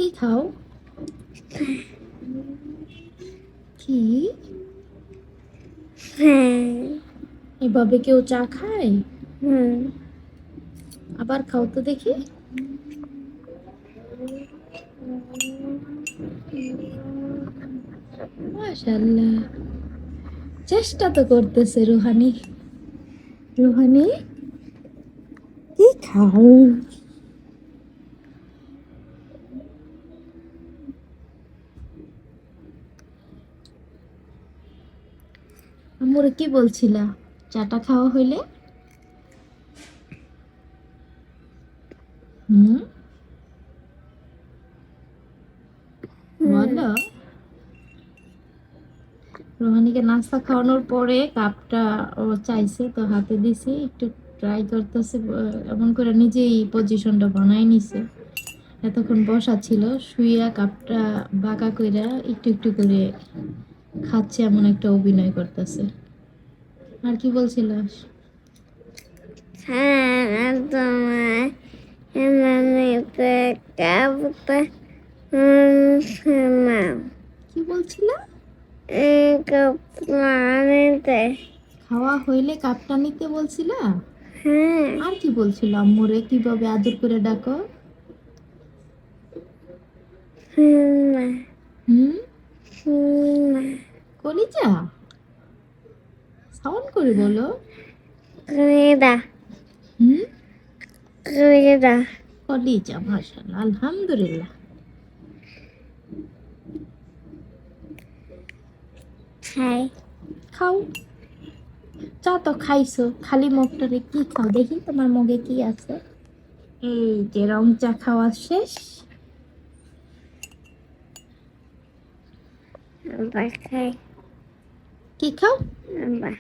কি খাও? কি এভাবে কেউ চা খায়? আবার খাও তো দেখি। মাশাআল্লাহ, চেষ্টা তো করতেছে রুহানি। রুহানি কি খাও? আম্মুরে কি বলছিলা চাটা খাওয়া হইলে? হুম, বলো। রোহানিকে নাস্তা খাওয়ানোর পরে কাপটা ও চাইছে, তো হাতে দিছি, একটু ট্রাই করতেছে, এমন করে নিজেই পজিশনটা বানাই নিছে। এতক্ষণ বসা ছিল, শুইয়া কাপটা বাঁকা কইরা একটু একটু করে খাচ্ছে, এমন একটা অভিনয় করতেছে। আর কি বলছিলাস? তোমার এমনিতে কাপটা কি বলছিলা? কাপ আনিতে। খাওয়া হইলে কাপটা নিতে বলছিলা? হ্যাঁ আর কি বলছিল আম্মুরে কিভাবে আদর করে ডাকো? হুম, কলিজা সাউন্ড করে বলো। কলিদা হুম, কলিদা কলিজা, মাশাআল্লাহ, আলহামদুলিল্লাহ। খাই খাও, চা তো খাইছো, খালি মগটারে কি খাও দেখি, তোমার মগে কি আছে? এই যে রং চা খাওয়া শেষ। আবার খাই কি খাও? আবার